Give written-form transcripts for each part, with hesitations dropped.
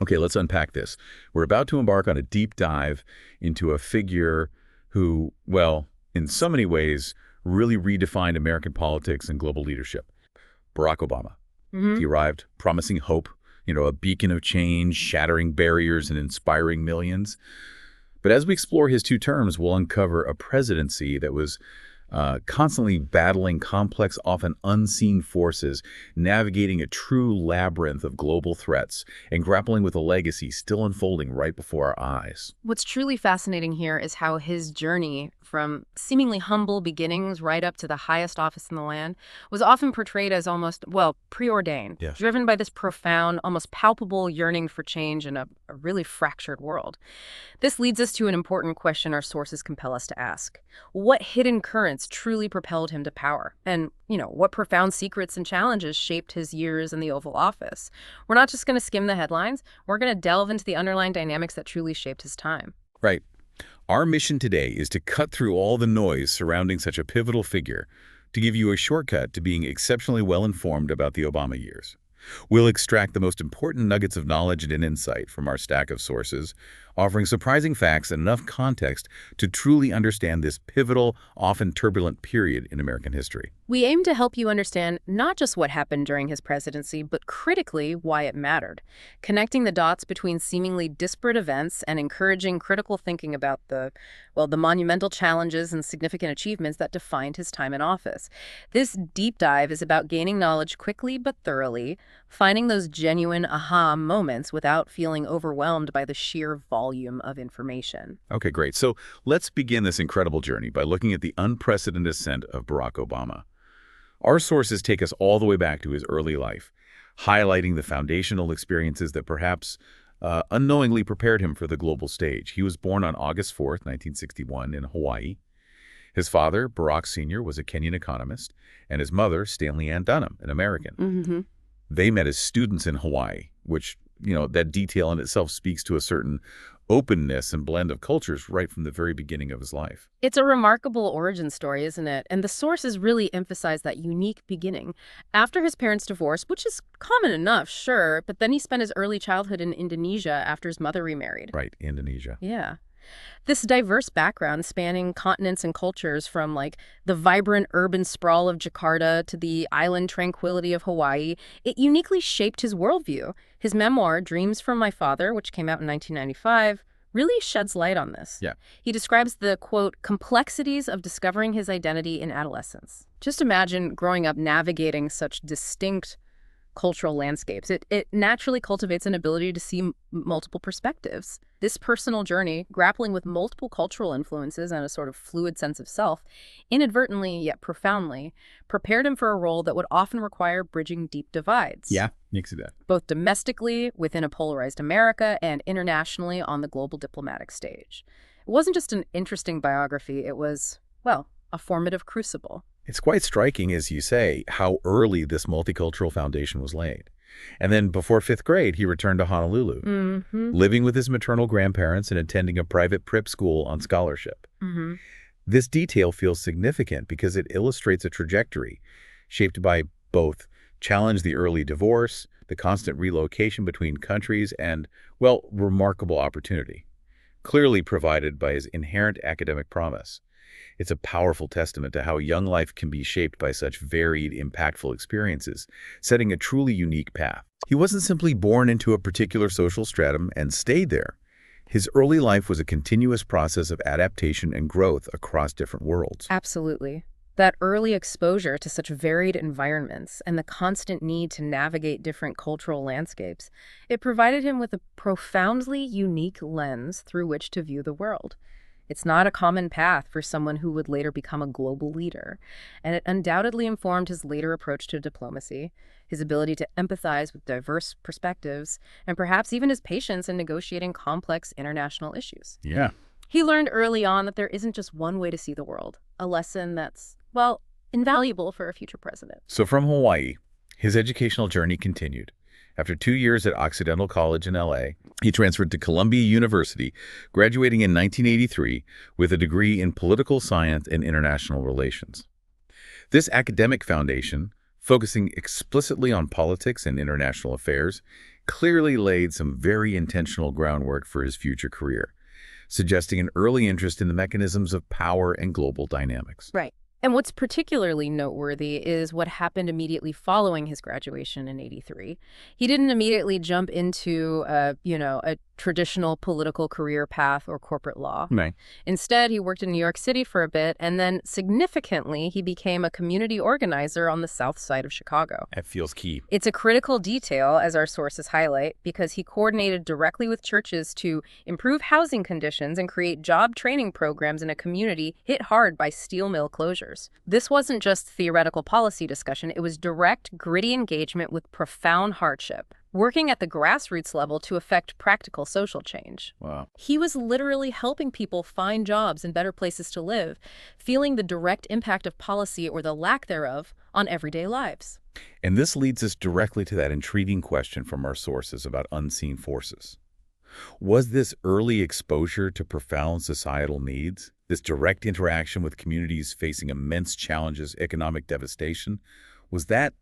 Okay, let's unpack this. We're about to embark on a deep dive into a figure who, well, in so many ways, really redefined American politics and global leadership. Barack Obama. Hmm. He arrived promising hope, a beacon of change, shattering barriers and inspiring millions. But as we explore his 2 terms, we'll uncover a presidency that was constantly battling complex, often unseen forces, navigating a true labyrinth of global threats, and grappling with a legacy still unfolding right before our eyes. What's truly fascinating here is how his journey from seemingly humble beginnings right up to the highest office in the land was often portrayed as almost, well, preordained, Yes. driven by this profound, almost palpable yearning for change in a really fractured world. This leads us to an important question our sources compel us to ask. What hidden currents truly propelled him to power? And, what profound secrets and challenges shaped his years in the Oval Office? We're not just going to skim the headlines. We're going to delve into the underlying dynamics that truly shaped his time. Right. Our mission today is to cut through all the noise surrounding such a pivotal figure, to give you a shortcut to being exceptionally well-informed about the Obama years. We'll extract the most important nuggets of knowledge and insight from our stack of sources, offering surprising facts and enough context to truly understand this pivotal, often turbulent period in American history. We aim to help you understand not just what happened during his presidency, but critically why it mattered, connecting the dots between seemingly disparate events and encouraging critical thinking about the monumental challenges and significant achievements that defined his time in office. This deep dive is about gaining knowledge quickly but thoroughly, finding those genuine aha moments without feeling overwhelmed by the sheer volume of information. Okay, great. So let's begin this incredible journey by looking at the unprecedented ascent of Barack Obama. Our sources take us all the way back to his early life, highlighting the foundational experiences that perhaps unknowingly prepared him for the global stage. He was born on August 4th, 1961 in Hawaii. His father, Barack Sr., was a Kenyan economist, and his mother, Stanley Ann Dunham, an American. Mm-hmm. They met as students in Hawaii, which, that detail in itself speaks to a certain openness and blend of cultures right from the very beginning of his life. It's a remarkable origin story, isn't it? And the sources really emphasize that unique beginning. After his parents' divorce, which is common enough, sure, but then he spent his early childhood in Indonesia after his mother remarried. Right, Indonesia. Yeah. This diverse background spanning continents and cultures from the vibrant urban sprawl of Jakarta to the island tranquility of Hawaii, it uniquely shaped his worldview. His memoir, Dreams from My Father, which came out in 1995, really sheds light on this. Yeah. He describes the, quote, complexities of discovering his identity in adolescence. Just imagine growing up navigating such distinct cultural landscapes. It naturally cultivates an ability to see multiple perspectives. This personal journey, grappling with multiple cultural influences and a sort of fluid sense of self, inadvertently yet profoundly, prepared him for a role that would often require bridging deep divides. Yeah, you can see that. Both domestically, within a polarized America, and internationally on the global diplomatic stage. It wasn't just an interesting biography, it was, a formative crucible. It's quite striking, as you say, how early this multicultural foundation was laid. And then before 5th grade, he returned to Honolulu, Mm-hmm. living with his maternal grandparents and attending a private prep school on scholarship. Mm-hmm. This detail feels significant because it illustrates a trajectory shaped by both the early divorce, the constant relocation between countries, and, remarkable opportunity, clearly provided by his inherent academic promise. It's a powerful testament to how young life can be shaped by such varied, impactful experiences, setting a truly unique path. He wasn't simply born into a particular social stratum and stayed there. His early life was a continuous process of adaptation and growth across different worlds. Absolutely. That early exposure to such varied environments and the constant need to navigate different cultural landscapes, it provided him with a profoundly unique lens through which to view the world. It's not a common path for someone who would later become a global leader, and it undoubtedly informed his later approach to diplomacy, his ability to empathize with diverse perspectives, and perhaps even his patience in negotiating complex international issues. Yeah. He learned early on that there isn't just one way to see the world, a lesson that's, invaluable for a future president. So from Hawaii, his educational journey continued. After 2 years at Occidental College in L.A., he transferred to Columbia University, graduating in 1983 with a degree in political science and international relations. This academic foundation Focusing explicitly on politics and international affairs clearly laid some very intentional groundwork for his future career, suggesting an early interest in the mechanisms of power and global dynamics. Right. And what's particularly noteworthy is what happened immediately following his graduation in '83. He didn't immediately jump into a traditional political career path or corporate law. Right. Instead, he worked in New York City for a bit, and then significantly, he became a community organizer on the south side of Chicago. That feels key. It's a critical detail, as our sources highlight, because he coordinated directly with churches to improve housing conditions and create job training programs in a community hit hard by steel mill closures. This wasn't just theoretical policy discussion, it was direct, gritty engagement with profound hardship, working at the grassroots level to affect practical social change. Wow. He was literally helping people find jobs and better places to live, feeling the direct impact of policy or the lack thereof on everyday lives. And this leads us directly to that intriguing question from our sources about unseen forces. Was this early exposure to profound societal needs, this direct interaction with communities facing immense challenges, economic devastation, was that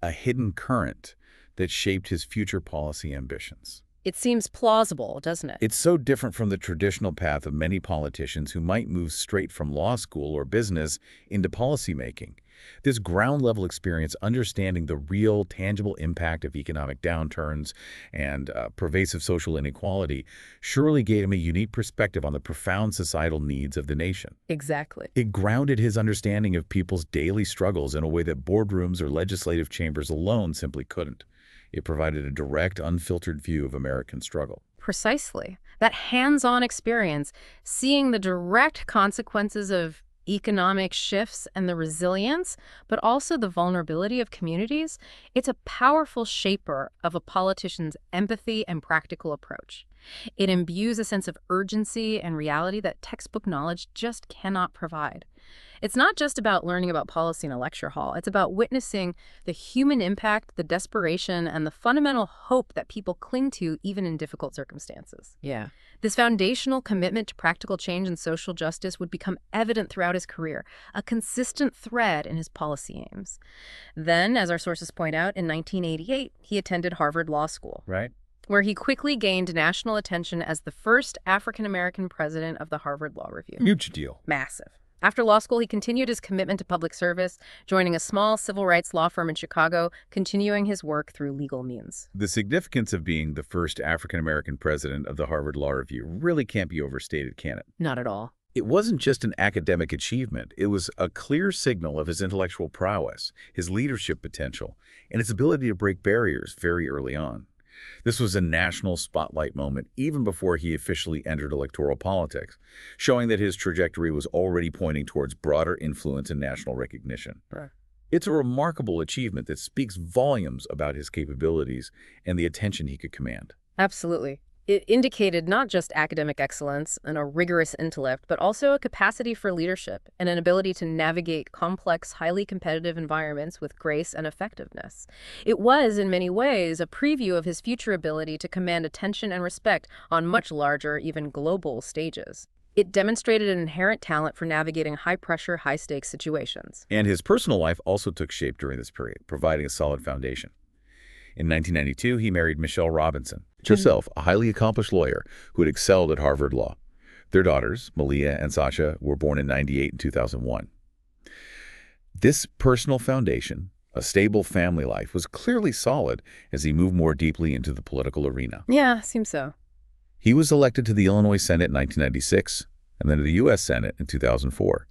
a hidden current that shaped his future policy ambitions? It seems plausible, doesn't it? It's so different from the traditional path of many politicians who might move straight from law school or business into policymaking. This ground-level experience, understanding the real, tangible impact of economic downturns and pervasive social inequality, surely gave him a unique perspective on the profound societal needs of the nation. Exactly. It grounded his understanding of people's daily struggles in a way that boardrooms or legislative chambers alone simply couldn't. It provided a direct, unfiltered view of American struggle. Precisely. That hands-on experience, seeing the direct consequences of economic shifts and the resilience, but also the vulnerability of communities, it's a powerful shaper of a politician's empathy and practical approach. It imbues a sense of urgency and reality that textbook knowledge just cannot provide. It's not just about learning about policy in a lecture hall. It's about witnessing the human impact, the desperation, and the fundamental hope that people cling to even in difficult circumstances. Yeah. This foundational commitment to practical change and social justice would become evident throughout his career, a consistent thread in his policy aims. Then, as our sources point out, in 1988, he attended Harvard Law School, Right. where he quickly gained national attention as the first African-American president of the Harvard Law Review. Huge deal. Massive. After law school, he continued his commitment to public service, joining a small civil rights law firm in Chicago, continuing his work through legal means. The significance of being the first African-American president of the Harvard Law Review really can't be overstated, can it? Not at all. It wasn't just an academic achievement. It was a clear signal of his intellectual prowess, his leadership potential, and his ability to break barriers very early on. This was a national spotlight moment even before he officially entered electoral politics, showing that his trajectory was already pointing towards broader influence and national recognition. Right. It's a remarkable achievement that speaks volumes about his capabilities and the attention he could command. Absolutely. It indicated not just academic excellence and a rigorous intellect, but also a capacity for leadership and an ability to navigate complex, highly competitive environments with grace and effectiveness. It was, in many ways, a preview of his future ability to command attention and respect on much larger, even global stages. It demonstrated an inherent talent for navigating high-pressure, high-stakes situations. And his personal life also took shape during this period, providing a solid foundation. In 1992, he married Michelle Robinson, herself a highly accomplished lawyer who had excelled at Harvard Law. Their daughters, Malia and Sasha, were born in '98 and 2001. This personal foundation, a stable family life, was clearly solid as he moved more deeply into the political arena. Yeah, seems so. He was elected to the Illinois Senate in 1996 and then to the U.S. Senate in 2004.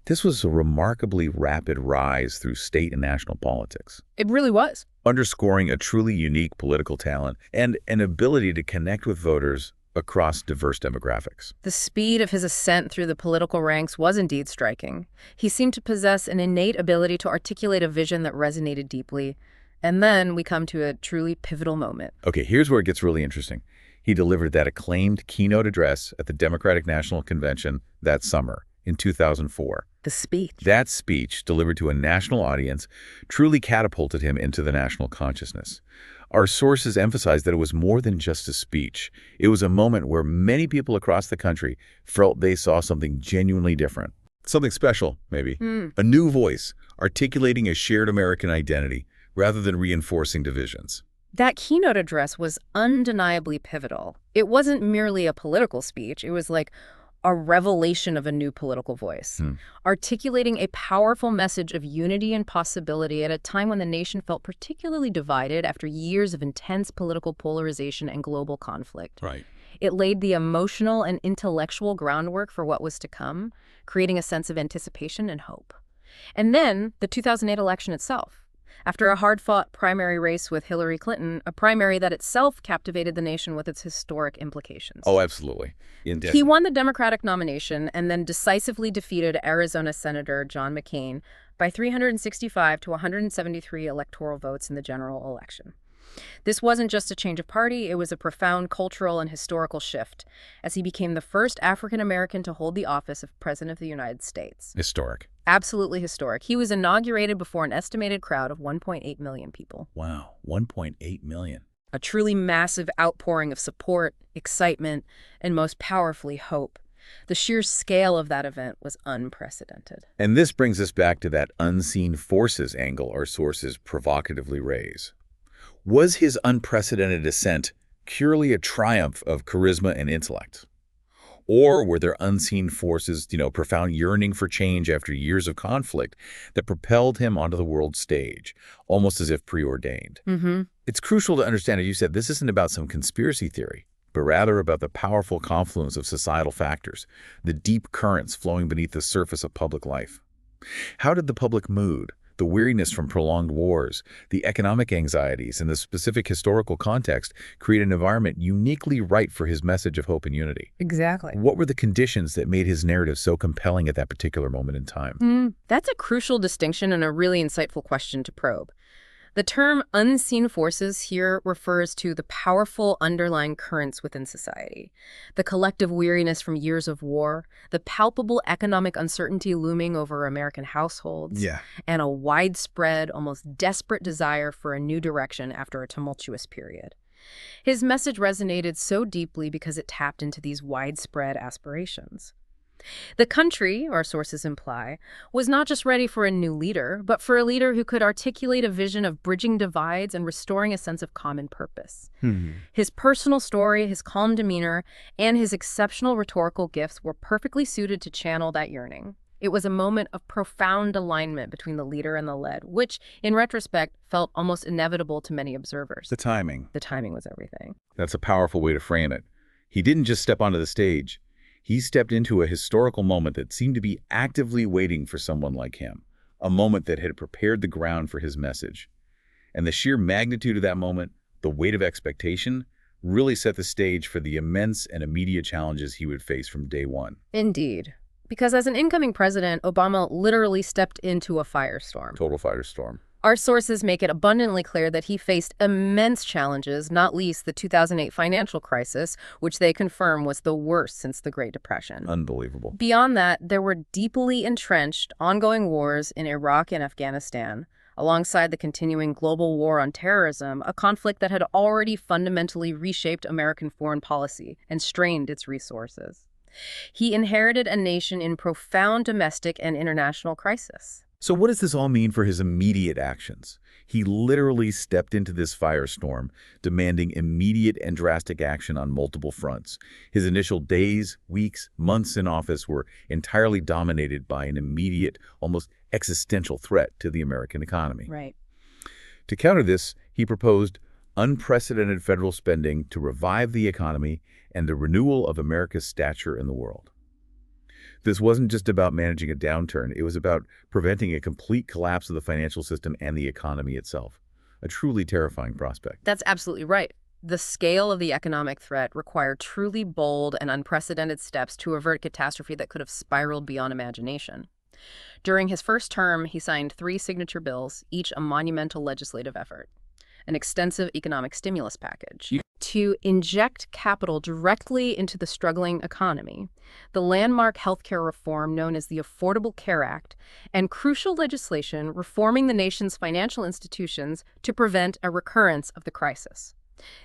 This was a remarkably rapid rise through state and national politics, It really was. underscoring a truly unique political talent and an ability to connect with voters across diverse demographics. The speed of his ascent through the political ranks was indeed striking. He seemed to possess an innate ability to articulate a vision that resonated deeply. And then we come to a truly pivotal moment. Okay, here's where it gets really interesting. He delivered that acclaimed keynote address at the Democratic National Convention that summer in 2004. The speech. That speech, delivered to a national audience, truly catapulted him into the national consciousness. Our sources emphasize that it was more than just a speech. It was a moment where many people across the country felt they saw something genuinely different. Something special, maybe. A new voice, articulating a shared American identity rather than reinforcing divisions. That keynote address was undeniably pivotal. It wasn't merely a political speech. It was like a revelation of a new political voice, articulating a powerful message of unity and possibility at a time when the nation felt particularly divided after years of intense political polarization and global conflict. Right. It laid the emotional and intellectual groundwork for what was to come, creating a sense of anticipation and hope. And then the 2008 election itself. After a hard-fought primary race with Hillary Clinton, a primary that itself captivated the nation with its historic implications. Oh, absolutely. He won the Democratic nomination and then decisively defeated Arizona Senator John McCain by 365 to 173 electoral votes in the general election. This wasn't just a change of party, it was a profound cultural and historical shift, as he became the first African-American to hold the office of President of the United States. Historic. Absolutely historic. He was inaugurated before an estimated crowd of 1.8 million people. Wow, 1.8 million. A truly massive outpouring of support, excitement, and most powerfully, hope. The sheer scale of that event was unprecedented. And this brings us back to that unseen forces angle our sources provocatively raise. Was his unprecedented ascent purely a triumph of charisma and intellect? Or were there unseen forces, profound yearning for change after years of conflict that propelled him onto the world stage, almost as if preordained? It's crucial to understand, as you said, this isn't about some conspiracy theory, but rather about the powerful confluence of societal factors, the deep currents flowing beneath the surface of public life. How did the public mood, the weariness from prolonged wars, the economic anxieties, and the specific historical context create an environment uniquely right for his message of hope and unity? Exactly. What were the conditions that made his narrative so compelling at that particular moment in time? That's a crucial distinction and a really insightful question to probe. The term unseen forces here refers to the powerful underlying currents within society, the collective weariness from years of war, the palpable economic uncertainty looming over American households, and a widespread, almost desperate desire for a new direction after a tumultuous period. His message resonated so deeply because it tapped into these widespread aspirations. The country, our sources imply, was not just ready for a new leader, but for a leader who could articulate a vision of bridging divides and restoring a sense of common purpose. His personal story, his calm demeanor, and his exceptional rhetorical gifts were perfectly suited to channel that yearning. It was a moment of profound alignment between the leader and the led, which, in retrospect, felt almost inevitable to many observers. The timing. The timing was everything. That's a powerful way to frame it. He didn't just step onto the stage. He stepped into a historical moment that seemed to be actively waiting for someone like him, a moment that had prepared the ground for his message. And the sheer magnitude of that moment, the weight of expectation, really set the stage for the immense and immediate challenges he would face from day one. Indeed. Because as an incoming president, Obama literally stepped into a firestorm. Total firestorm. Our sources make it abundantly clear that he faced immense challenges, not least the 2008 financial crisis, which they confirm was the worst since the Great Depression. Unbelievable. Beyond that, there were deeply entrenched, ongoing wars in Iraq and Afghanistan, alongside the continuing global war on terrorism, a conflict that had already fundamentally reshaped American foreign policy and strained its resources. He inherited a nation in profound domestic and international crisis. So what does this all mean for his immediate actions? He literally stepped into this firestorm, demanding immediate and drastic action on multiple fronts. His initial days, weeks, months in office were entirely dominated by an immediate, almost existential threat to the American economy. Right. To counter this, he proposed unprecedented federal spending to revive the economy and the renewal of America's stature in the world. This wasn't just about managing a downturn. It was about preventing a complete collapse of the financial system and the economy itself. A truly terrifying prospect. That's absolutely right. The scale of the economic threat required truly bold and unprecedented steps to avert catastrophe that could have spiraled beyond imagination. During his first term, he signed 3 signature bills, each a monumental legislative effort. An extensive economic stimulus package to inject capital directly into the struggling economy, the landmark healthcare reform known as the Affordable Care Act, and crucial legislation reforming the nation's financial institutions to prevent a recurrence of the crisis.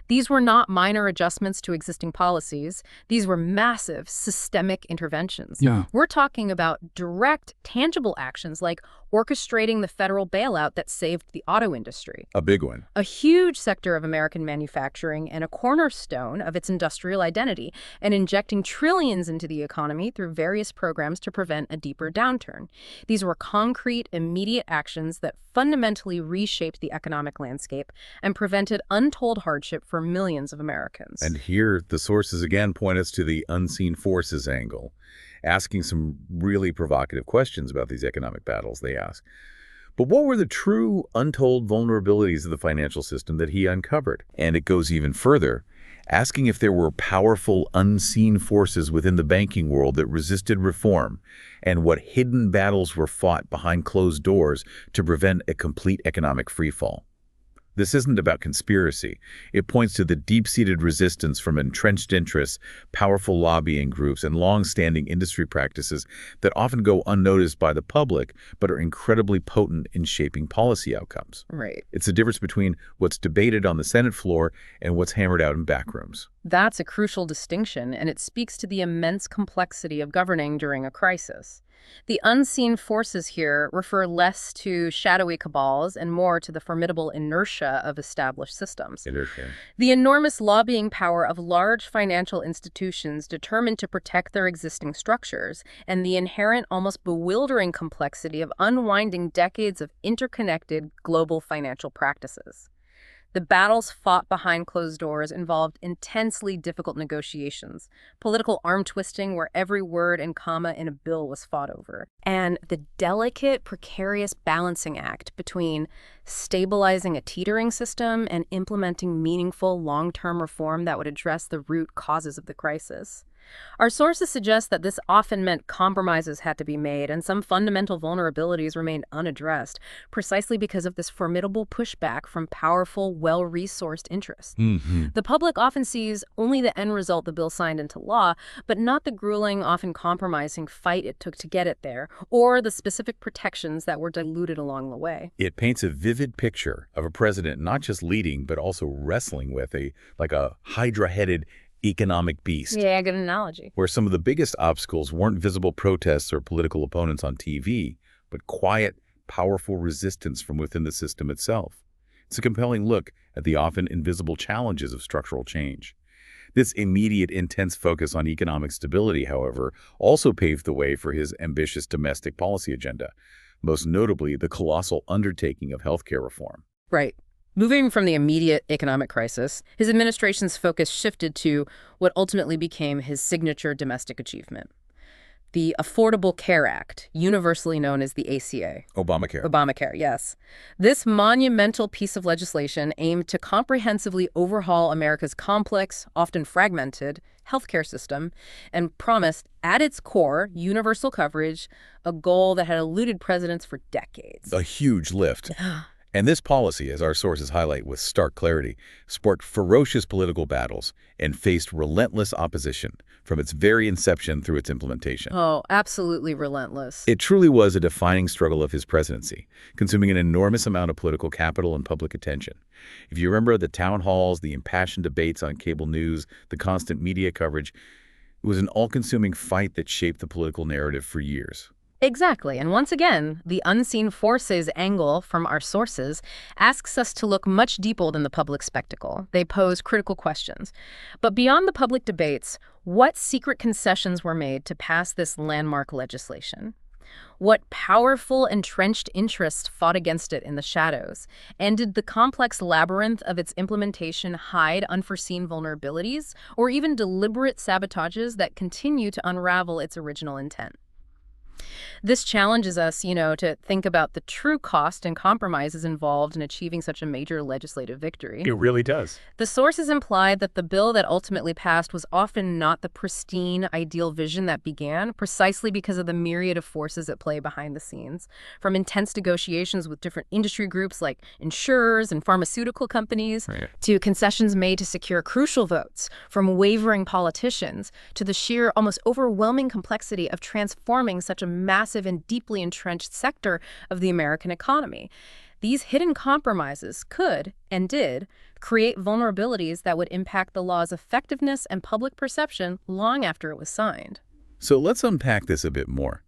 These were not minor adjustments to existing policies. These were massive systemic interventions. We're talking about direct, tangible actions like orchestrating the federal bailout that saved the auto industry, A big one. a huge sector of American manufacturing and a cornerstone of its industrial identity, and injecting trillions into the economy through various programs to prevent a deeper downturn. These were concrete, immediate actions that fundamentally reshaped the economic landscape and prevented untold hardship for millions of Americans. And here, the sources again point us to the unseen forces angle, asking some really provocative questions about these economic battles they ask. But what were the true untold vulnerabilities of the financial system that he uncovered? And it goes even further, asking if there were powerful unseen forces within the banking world that resisted reform, and what hidden battles were fought behind closed doors to prevent a complete economic freefall. This isn't about conspiracy. It points to the deep-seated resistance from entrenched interests, powerful lobbying groups, and long-standing industry practices that often go unnoticed by the public but are incredibly potent in shaping policy outcomes. Right. It's the difference between what's debated on the Senate floor and what's hammered out in backrooms. That's a crucial distinction, and it speaks to the immense complexity of governing during a crisis. The unseen forces here refer less to shadowy cabals and more to the formidable inertia of established systems. Inertia. The enormous lobbying power of large financial institutions determined to protect their existing structures, and the inherent, almost bewildering complexity of unwinding decades of interconnected global financial practices. The battles fought behind closed doors involved intensely difficult negotiations, political arm-twisting where every word and comma in a bill was fought over, and the delicate, precarious balancing act between stabilizing a teetering system and implementing meaningful long-term reform that would address the root causes of the crisis. Our sources suggest that this often meant compromises had to be made and some fundamental vulnerabilities remained unaddressed, precisely because of this formidable pushback from powerful, well-resourced interests. The public often sees only the end result the bill signed into law, but not the grueling, often compromising fight it took to get it there, or the specific protections that were diluted along the way. It paints a vivid picture of a president not just leading, but also wrestling with a hydra-headed economic beast. Yeah, good analogy. Where some of the biggest obstacles weren't visible protests or political opponents on TV, but quiet, powerful resistance from within the system itself. It's a compelling look at the often invisible challenges of structural change. This immediate, intense focus on economic stability, however, also paved the way for his ambitious domestic policy agenda, most notably the colossal undertaking of healthcare reform. Right. Moving from the immediate economic crisis, his administration's focus shifted to what ultimately became his signature domestic achievement: the Affordable Care Act, universally known as the ACA. Obamacare. Obamacare, yes. This monumental piece of legislation aimed to comprehensively overhaul America's complex, often fragmented, healthcare system and promised, at its core, universal coverage, a goal that had eluded presidents for decades. A huge lift. And this policy, as our sources highlight with stark clarity, sparked ferocious political battles and faced relentless opposition from its very inception through its implementation. Oh, absolutely relentless. It truly was a defining struggle of his presidency, consuming an enormous amount of political capital and public attention. If you remember the town halls, the impassioned debates on cable news, the constant media coverage, it was an all-consuming fight that shaped the political narrative for years. Exactly. And once again, the unseen forces angle from our sources asks us to look much deeper than the public spectacle. They pose critical questions. But beyond the public debates, what secret concessions were made to pass this landmark legislation? What powerful, entrenched interests fought against it in the shadows? And did the complex labyrinth of its implementation hide unforeseen vulnerabilities or even deliberate sabotages that continue to unravel its original intent? This challenges us, to think about the true cost and compromises involved in achieving such a major legislative victory. It really does. The sources imply that the bill that ultimately passed was often not the pristine, ideal vision that began, precisely because of the myriad of forces at play behind the scenes, from intense negotiations with different industry groups like insurers and pharmaceutical companies, to concessions made to secure crucial votes, from wavering politicians, to the sheer, almost overwhelming complexity of transforming such a massive and deeply entrenched sector of the American economy. These hidden compromises could, and did, create vulnerabilities that would impact the law's effectiveness and public perception long after it was signed. So let's unpack this a bit more.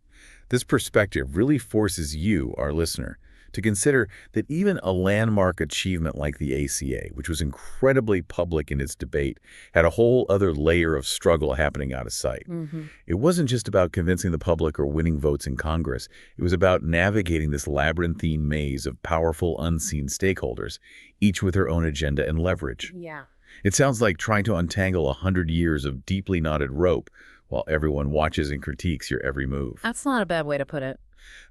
This perspective really forces you, our listener, to consider that even a landmark achievement like the ACA, which was incredibly public in its debate, had a whole other layer of struggle happening out of sight. Hmm. It wasn't just about convincing the public or winning votes in Congress. It was about navigating this labyrinthine maze of powerful, unseen stakeholders, each with their own agenda and leverage. Yeah. It sounds like trying to untangle 100 years of deeply knotted rope while everyone watches and critiques your every move. That's not a bad way to put it.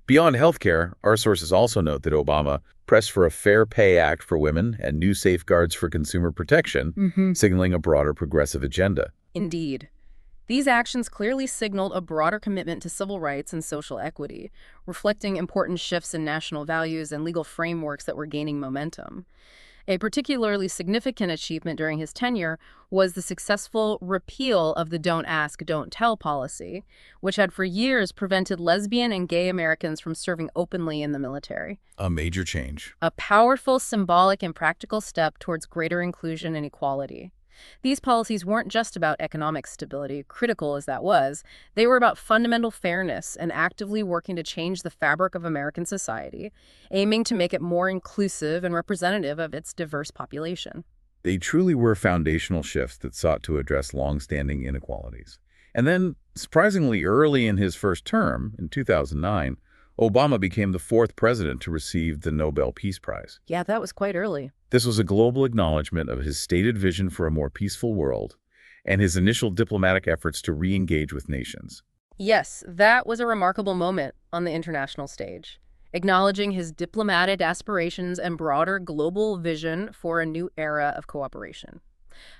Beyond healthcare, our sources also note that Obama pressed for a Fair Pay Act for women and new safeguards for consumer protection, signaling a broader progressive agenda. Indeed. These actions clearly signaled a broader commitment to civil rights and social equity, reflecting important shifts in national values and legal frameworks that were gaining momentum. A particularly significant achievement during his tenure was the successful repeal of the Don't Ask, Don't Tell policy, which had for years prevented lesbian and gay Americans from serving openly in the military. A major change. A powerful symbolic and practical step towards greater inclusion and equality. These policies weren't just about economic stability, critical as that was. They were about fundamental fairness and actively working to change the fabric of American society, aiming to make it more inclusive and representative of its diverse population. They truly were foundational shifts that sought to address long-standing inequalities. And then, surprisingly early in his first term, in 2009, Obama became the fourth president to receive the Nobel Peace Prize. Yeah, that was quite early. This was a global acknowledgement of his stated vision for a more peaceful world and his initial diplomatic efforts to re-engage with nations. Yes, that was a remarkable moment on the international stage, acknowledging his diplomatic aspirations and broader global vision for a new era of cooperation.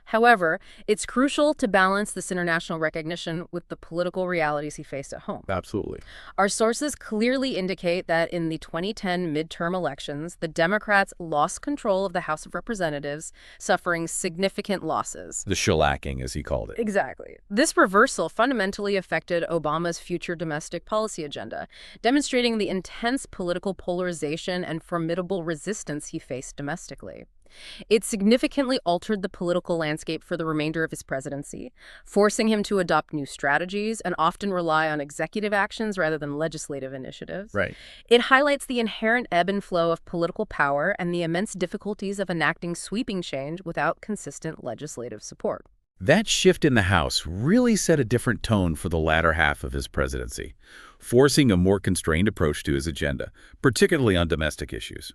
However, it's crucial to balance this international recognition with the political realities he faced at home. Absolutely. Our sources clearly indicate that in the 2010 midterm elections, the Democrats lost control of the House of Representatives, suffering significant losses. The shellacking, as he called it. Exactly. This reversal fundamentally affected Obama's future domestic policy agenda, demonstrating the intense political polarization and formidable resistance he faced domestically. It significantly altered the political landscape for the remainder of his presidency, forcing him to adopt new strategies and often rely on executive actions rather than legislative initiatives. Right. It highlights the inherent ebb and flow of political power and the immense difficulties of enacting sweeping change without consistent legislative support. That shift in the House really set a different tone for the latter half of his presidency, forcing a more constrained approach to his agenda, particularly on domestic issues.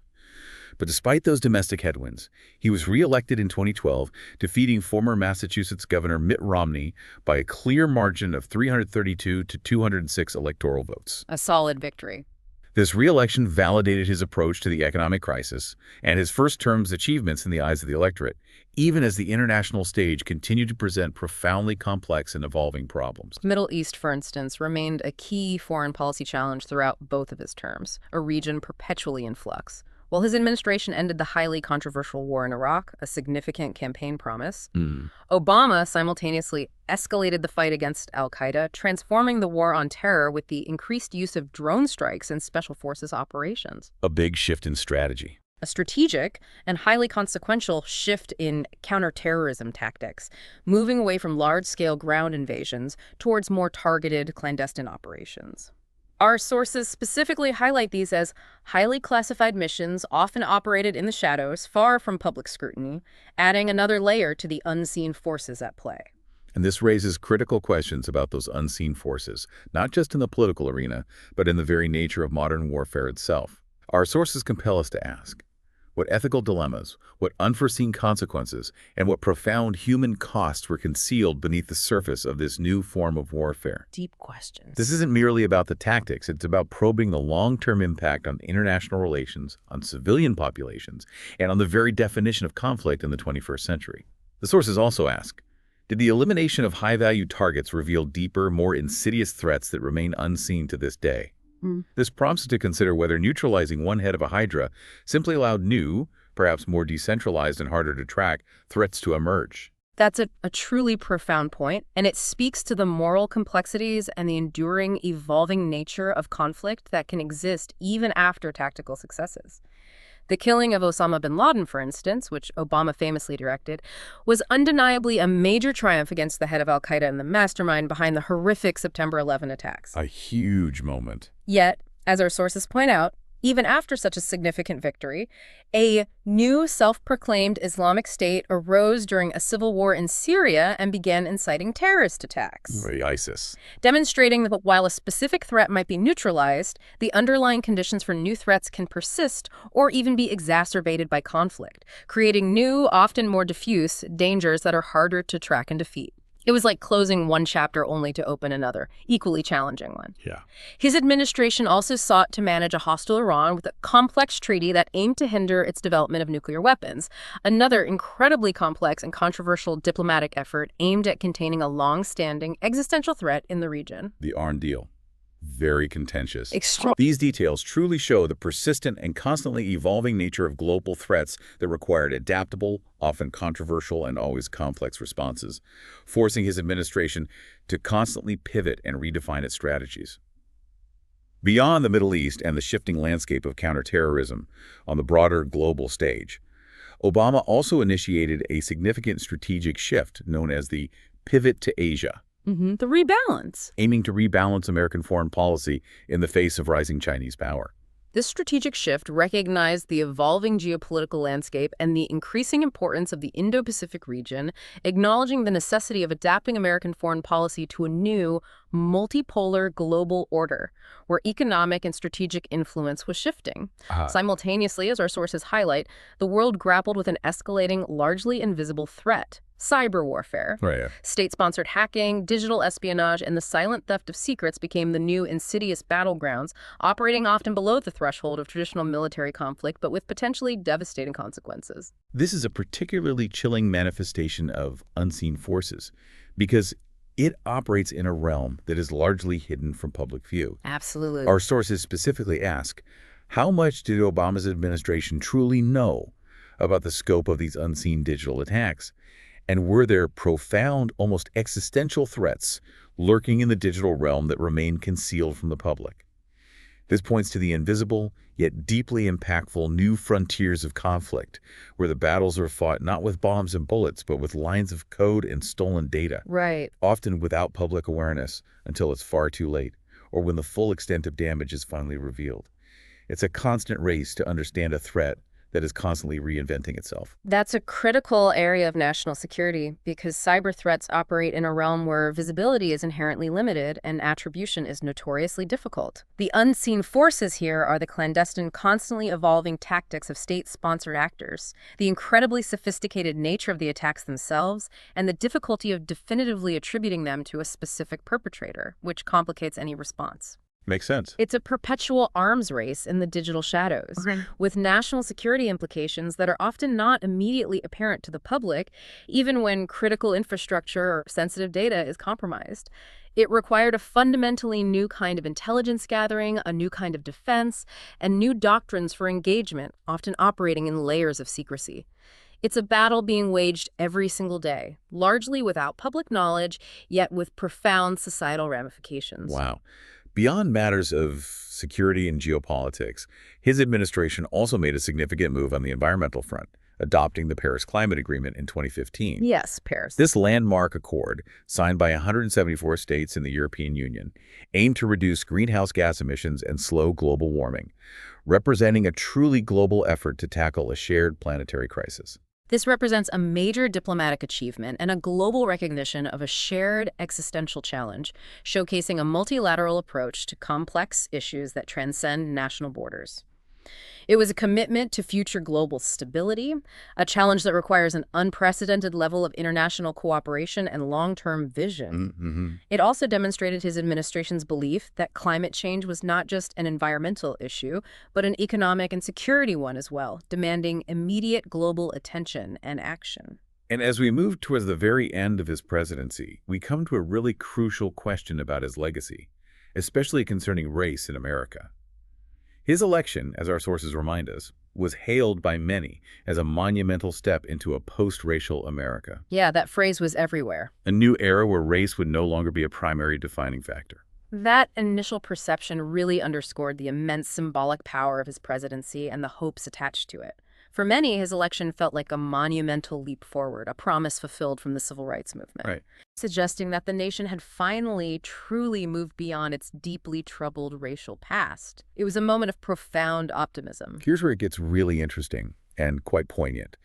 But despite those domestic headwinds, he was re-elected in 2012, defeating former Massachusetts Governor Mitt Romney by a clear margin of 332 to 206 electoral votes. A solid victory. This re-election validated his approach to the economic crisis and his first term's achievements in the eyes of the electorate, even as the international stage continued to present profoundly complex and evolving problems. The Middle East, for instance, remained a key foreign policy challenge throughout both of his terms, a region perpetually in flux. While his administration ended the highly controversial war in Iraq, a significant campaign promise, Obama simultaneously escalated the fight against al-Qaeda, transforming the war on terror with the increased use of drone strikes and special forces operations. A big shift in strategy. A strategic and highly consequential shift in counterterrorism tactics, moving away from large-scale ground invasions towards more targeted clandestine operations. Our sources specifically highlight these as highly classified missions often operated in the shadows, far from public scrutiny, adding another layer to the unseen forces at play. And this raises critical questions about those unseen forces, not just in the political arena, but in the very nature of modern warfare itself. Our sources compel us to ask, what ethical dilemmas, what unforeseen consequences, and what profound human costs were concealed beneath the surface of this new form of warfare? Deep questions. This isn't merely about the tactics, it's about probing the long-term impact on international relations, on civilian populations, and on the very definition of conflict in the 21st century. The sources also ask, did the elimination of high-value targets reveal deeper, more insidious threats that remain unseen to this day? This prompts us to consider whether neutralizing one head of a hydra simply allowed new, perhaps more decentralized and harder to track, threats to emerge. That's a truly profound point, and it speaks to the moral complexities and the enduring, evolving nature of conflict that can exist even after tactical successes. The killing of Osama bin Laden, for instance, which Obama famously directed, was undeniably a major triumph against the head of al-Qaeda and the mastermind behind the horrific September 11 attacks. A huge moment. Yet, as our sources point out, even after such a significant victory, a new self-proclaimed Islamic State arose during a civil war in Syria and began inciting terrorist attacks, ISIS. demonstrating that while a specific threat might be neutralized, the underlying conditions for new threats can persist or even be exacerbated by conflict, creating new, often more diffuse, dangers that are harder to track and defeat. It was like closing one chapter only to open another, equally challenging one. Yeah. His administration also sought to manage a hostile Iran with a complex treaty that aimed to hinder its development of nuclear weapons, another incredibly complex and controversial diplomatic effort aimed at containing a long-standing existential threat in the region. The Iran deal. Very contentious. Extra. These details truly show the persistent and constantly evolving nature of global threats that required adaptable, often controversial, and always complex responses, forcing his administration to constantly pivot and redefine its strategies. Beyond the Middle East and the shifting landscape of counterterrorism on the broader global stage, Obama also initiated a significant strategic shift known as the pivot to Asia. The rebalance. Aiming to rebalance American foreign policy in the face of rising Chinese power. This strategic shift recognized the evolving geopolitical landscape and the increasing importance of the Indo-Pacific region, acknowledging the necessity of adapting American foreign policy to a new, multipolar global order, where economic and strategic influence was shifting. Simultaneously, as our sources highlight, the world grappled with an escalating, largely invisible threat: cyber warfare. State-sponsored hacking, digital espionage, and the silent theft of secrets became the new insidious battlegrounds, operating often below the threshold of traditional military conflict, but with potentially devastating consequences. This is a particularly chilling manifestation of unseen forces, because it operates in a realm that is largely hidden from public view. Absolutely. Our sources specifically ask, how much did Obama's administration truly know about the scope of these unseen digital attacks? And were there profound, almost existential threats lurking in the digital realm that remain concealed from the public? This points to the invisible, yet deeply impactful new frontiers of conflict, where the battles are fought not with bombs and bullets, but with lines of code and stolen data. Right. Often without public awareness until it's far too late, or when the full extent of damage is finally revealed. It's a constant race to understand a threat that is constantly reinventing itself. That's a critical area of national security because cyber threats operate in a realm where visibility is inherently limited and attribution is notoriously difficult. The unseen forces here are the clandestine, constantly evolving tactics of state-sponsored actors, the incredibly sophisticated nature of the attacks themselves, and the difficulty of definitively attributing them to a specific perpetrator, which complicates any response. Makes sense. It's a perpetual arms race in the digital shadows, with national security implications that are often not immediately apparent to the public, even when critical infrastructure or sensitive data is compromised. It required a fundamentally new kind of intelligence gathering, a new kind of defense, and new doctrines for engagement, often operating in layers of secrecy. It's a battle being waged every single day, largely without public knowledge, yet with profound societal ramifications. Wow. Beyond matters of security and geopolitics, his administration also made a significant move on the environmental front, adopting the Paris Climate Agreement in 2015. Yes, Paris. This landmark accord, signed by 174 states in the European Union, aimed to reduce greenhouse gas emissions and slow global warming, representing a truly global effort to tackle a shared planetary crisis. This represents a major diplomatic achievement and a global recognition of a shared existential challenge, showcasing a multilateral approach to complex issues that transcend national borders. It was a commitment to future global stability, a challenge that requires an unprecedented level of international cooperation and long-term vision. It also demonstrated his administration's belief that climate change was not just an environmental issue, but an economic and security one as well, demanding immediate global attention and action. And as we move towards the very end of his presidency, we come to a really crucial question about his legacy, especially concerning race in America. His election, as our sources remind us, was hailed by many as a monumental step into a post-racial America. Yeah, that phrase was everywhere. A new era where race would no longer be a primary defining factor. That initial perception really underscored the immense symbolic power of his presidency and the hopes attached to it. For many, his election felt like a monumental leap forward, a promise fulfilled from the civil rights movement, Right. suggesting that the nation had finally truly moved beyond its deeply troubled racial past. It was a moment of profound optimism. Here's where it gets really interesting and quite poignant.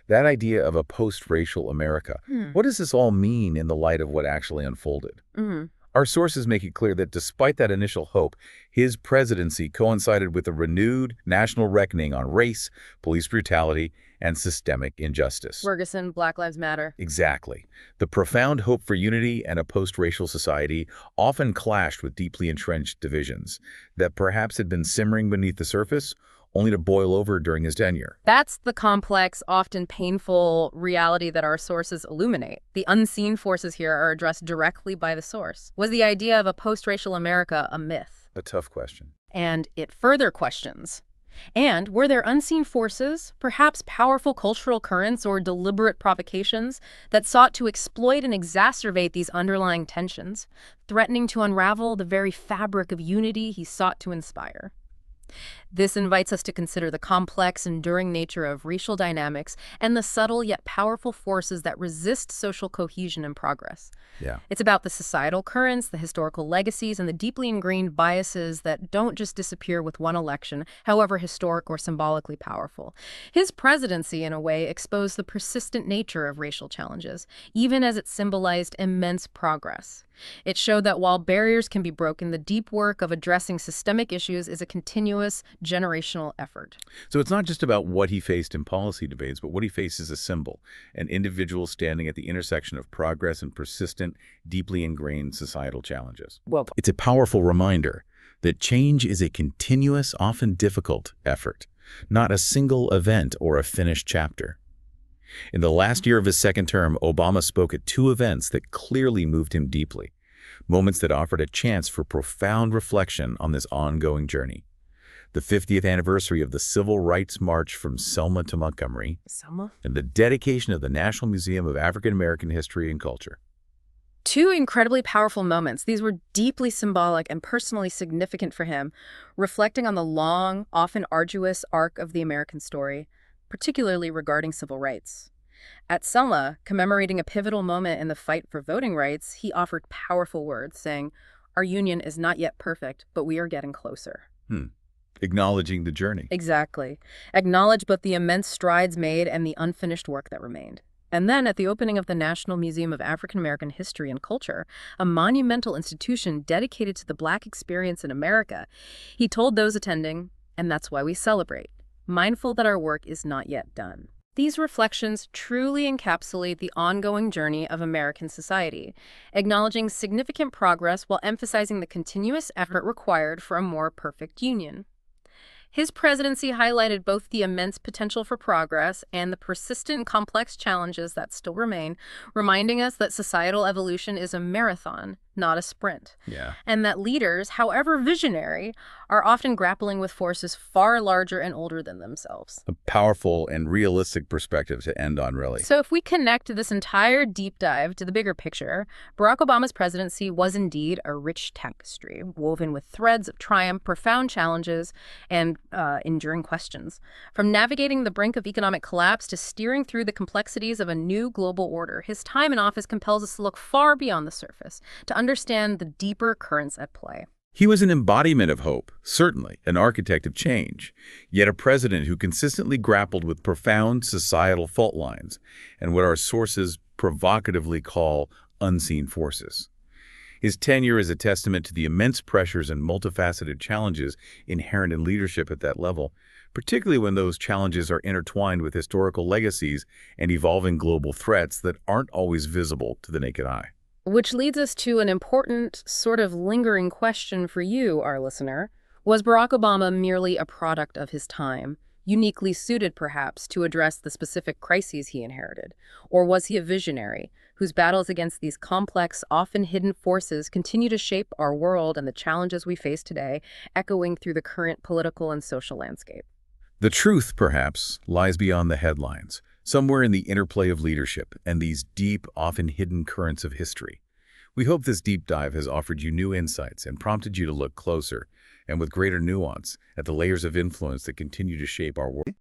That idea of a post-racial America. Hmm. What does this all mean in the light of what actually unfolded? Mhm. Our sources make it clear that despite that initial hope, his presidency coincided with a renewed national reckoning on race, police brutality, and systemic injustice. Ferguson, Black Lives Matter. Exactly. The profound hope for unity and a post-racial society often clashed with deeply entrenched divisions that perhaps had been simmering beneath the surface, only to boil over during his tenure. That's the complex, often painful reality that our sources illuminate. The unseen forces here are addressed directly by the source. Was the idea of a post-racial America a myth? A tough question. And it further questions. And were there unseen forces, perhaps powerful cultural currents or deliberate provocations, that sought to exploit and exacerbate these underlying tensions, threatening to unravel the very fabric of unity he sought to inspire? This invites us to consider the complex, enduring nature of racial dynamics and the subtle yet powerful forces that resist social cohesion and progress. Yeah. It's about the societal currents, the historical legacies, and the deeply ingrained biases that don't just disappear with one election, however historic or symbolically powerful. His presidency, in a way, exposed the persistent nature of racial challenges, even as it symbolized immense progress. It showed that while barriers can be broken, the deep work of addressing systemic issues is a continuous, generational effort. So it's not just about what he faced in policy debates, but what he faced as a symbol, an individual standing at the intersection of progress and persistent, deeply ingrained societal challenges. Well, It's a powerful reminder that change is a continuous, often difficult effort, not a single event or a finished chapter. In the last year of his second term, Obama spoke at two events that clearly moved him deeply, moments that offered a chance for profound reflection on this ongoing journey. The 50th anniversary of the Civil Rights March from Selma to Montgomery, Selma? and the dedication of the National Museum of African American History and Culture. Two incredibly powerful moments. These were deeply symbolic and personally significant for him, reflecting on the long, often arduous arc of the American story, particularly regarding civil rights. At Selma, commemorating a pivotal moment in the fight for voting rights, he offered powerful words, saying, "Our union is not yet perfect, but we are getting closer." Acknowledging the journey. Exactly. Acknowledge both the immense strides made and the unfinished work that remained. And then, at the opening of the National Museum of African American History and Culture, a monumental institution dedicated to the Black experience in America, he told those attending, "And that's why we celebrate, mindful that our work is not yet done." These reflections truly encapsulate the ongoing journey of American society, acknowledging significant progress while emphasizing the continuous effort required for a more perfect union. His presidency highlighted both the immense potential for progress and the persistent complex challenges that still remain, reminding us that societal evolution is a marathon, not a sprint, Yeah. and that leaders, however visionary, are often grappling with forces far larger and older than themselves. A powerful and realistic perspective to end on, really. So if we connect this entire deep dive to the bigger picture, Barack Obama's presidency was indeed a rich tapestry, woven with threads of triumph, profound challenges, and enduring questions. From navigating the brink of economic collapse to steering through the complexities of a new global order, his time in office compels us to look far beyond the surface, to understand the deeper currents at play. He was an embodiment of hope, certainly, an architect of change, yet a president who consistently grappled with profound societal fault lines and what our sources provocatively call unseen forces. His tenure is a testament to the immense pressures and multifaceted challenges inherent in leadership at that level, particularly when those challenges are intertwined with historical legacies and evolving global threats that aren't always visible to the naked eye. Which leads us to an important, sort of lingering question for you, our listener. Was Barack Obama merely a product of his time, uniquely suited perhaps to address the specific crises he inherited? Or was he a visionary, whose battles against these complex, often hidden forces continue to shape our world and the challenges we face today, echoing through the current political and social landscape? The truth, perhaps, lies beyond the headlines, somewhere in the interplay of leadership and these deep, often hidden currents of history. We hope this deep dive has offered you new insights and prompted you to look closer and with greater nuance at the layers of influence that continue to shape our world.